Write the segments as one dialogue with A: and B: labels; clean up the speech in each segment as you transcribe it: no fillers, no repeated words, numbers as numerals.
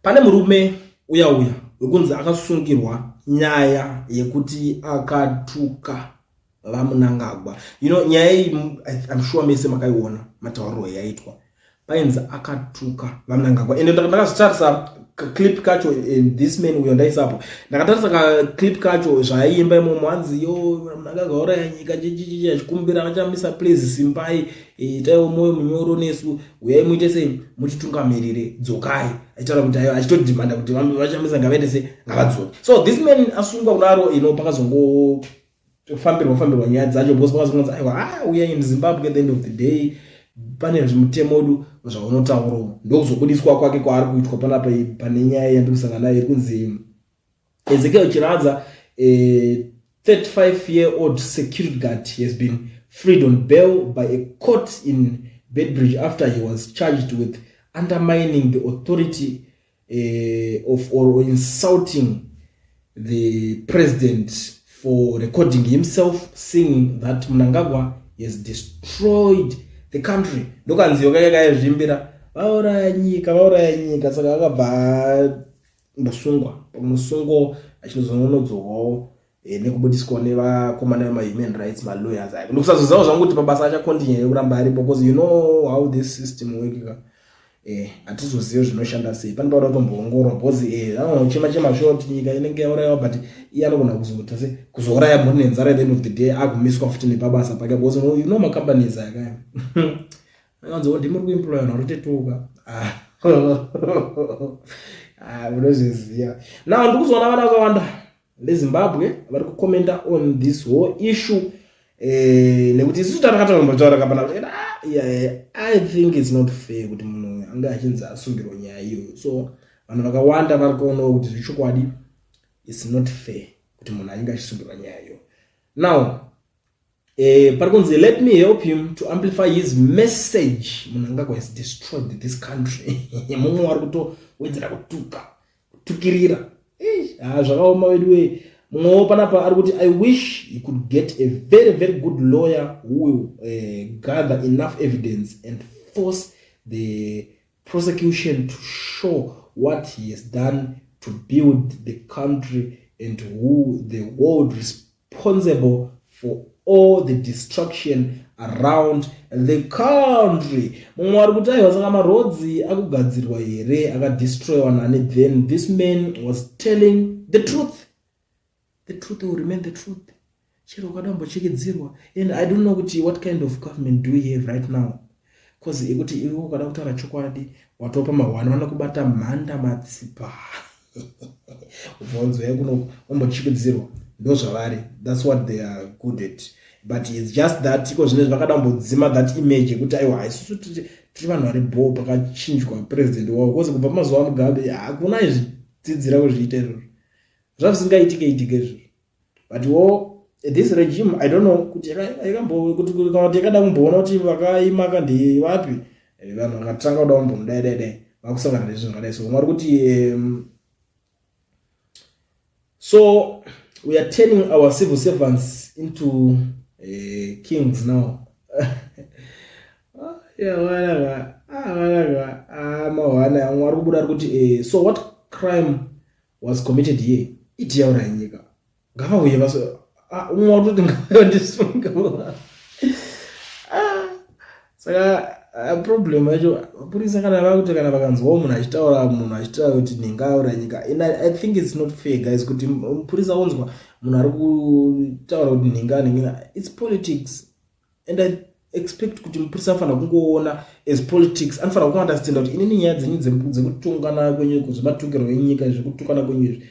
A: Pane murume uya wekunzi akasungirwa nyaya yekuti akatuka vaMnangagwa. Nyaya iyi I'm sure mese makaiona matauriro yaitwa. Painzi akatuka vaMnangagwa. Ende ndakazotarisa clip kacho this man uyo ndaisapo. Ndakatarisa ka clip kacho zvaimba imomo anzi Mnangagwa uraya nyika chichichi achikumbira achamisa please simbai itaiwo moyo munyoro nesu uyai muite sei muchitungamirire dzokai achitaura kuti achitodhimanda kuti vachamisa ngavaite sei ngavadzoke. So this man asungwa kudaro pakazongo fambirwa nyaya dzacho because pakazongonzi aiwa uyai muZimbabwe at the end of the day pane zvimutemodu zvaunotaurawo ndokuzobudiswa kwake kwaari kuitwa panapa pane nyaya yandikusangana nayo iri kunzi Ezekiel Chiradza, a 35-year-old security guard, he has been freed on bail by a court in Bedbridge after he was charged with undermining the authority or insulting the president for recording himself singing that Mnangagwa has destroyed the country. Ndokanziyo kaya zvimbira vauraya nyika saka akabva musungwa musungo achinozononodzwawo nekubudiswa nevakomana vema-human rights ma-lawyers ake ndokusazozivawo zvangu kuti mabasa achakontinue kuramba aripo because you know how this system works. Hatizozivi zvinoshanda sei panoda kutomboongorwa because chema short nyika inenge yaurayiwa but iye anogona kuzota se kuzouraya mhuri nenzara at the end of the day agumiswa futi nepabasa pake because you know macompanies akaya akanzi ndimuri kuemploya narotetuka munozviziva. Now ndikuzoona vana vakawanda veZimbabwe vari kukomenta on this whole issue nekuti isusu tarakataura kapana kuti I think it's not fair kuti munhu anga achinzi asungirwa nyaya iyoyo. So vanhu vakawanda vari kuonawo kuti zvechokwadi it's not fair kuti munhu ainge achisungirwa nyaya iyoyo. Now pari kunzi let me help him to amplify his message. Mnangagwa has destroyed this country. Mumwe wari kutowedzera kutukirira zvakaoma wedu we. Mumwewo panapa ari kuti I wish he could get a very very good lawyer who will gather enough evidence and force the prosecution to show what he has done to build the country and who the world responsible for all the destruction around the country. Mumwe ari kuti aiwa saka marodzi akugadzirwa here akadestroywa nani. Then this man was telling the truth. The truth will remain the truth. Chero kadambochekedzerwa. And I don't know what kind of government do we have right now. Because ikuti iwo kada kutaura chokwadi watopa mahwana vanokubata mhanda matsipa. Ubvunzo yakuno ombochekedzerwa. Ndozvavari. That's what they are good at. But it's just that iko zvine zvakadambodzima that image yekuti aiwa isusu tiri vanhu vari bo pakachinjwa president wavo because kubva mazuva Mugabe hakuna izvidzidzira kuzviita izvozvo zvavisingaitike izvozvo. But this regime I don't know kuti yakada kumboona kuti vakaimaka ndevapi vanhu vakatanga kuda kumbomudaidai vakusangana nezvinhu zvakadai. So mwari kuti so we are turning our civil servants into kings now. So what crime was committed here? Iti yaura nyika ngavauye vaso umwe watoti ngavandisungwa. Saka problem yacho mapurisa kana vakuti kana vakanzwawo munhu achitaura kuti ningaura nyika. And I think it's not fair guys kuti mupurisa onzwa munhu ari kutaura kuti ninga it's politics. And I expect kuti mupurisa afana kungoona as politics anofana kuunderstand kuti inini nyaya dzenyu dzekutungana kwenyu zvematukiro enyika zvekutukana kwenyu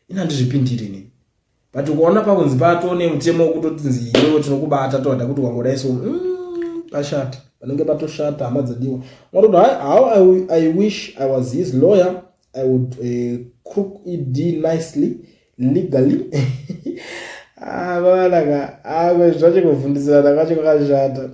A: ina ndizvipindirini. But ukaona pakunzi patone mutemo wekutoti nzi iwe tinokubata toda kuti wangodai so pashata vanenge patoshata hama dzadiwa. How I wish I was his lawyer. I would crook it nicely legally. Zvacho kuvhundisana kacho kakashata.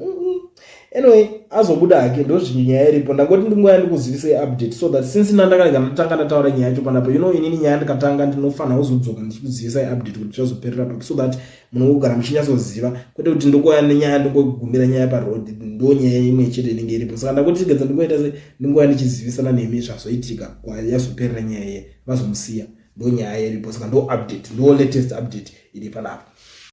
A: anyway azobuda hake ndozvinyaya iripo ndangoti ndingoya ndikuzivise update so that since ndandakarega ndatanga ndataura nyaya yacho panapo inini nyaya ndikatanga ndinofanira kuzodzoka ndichikuzivisa update kuti tichazoperera papi so that munogara muchinyatsoziva kwete kuti ndingoya nenyaya ndingogumira nyaya parod ndo nyaya imwe chete inenge iripo saka ndangoti tigedza ndingoita se ndingoya ndichizivisana nemi zvazoitika yazoperera nyaya ye vazomusiya ndo nyaya iripo saka ndo update ndo latest update iri panapo.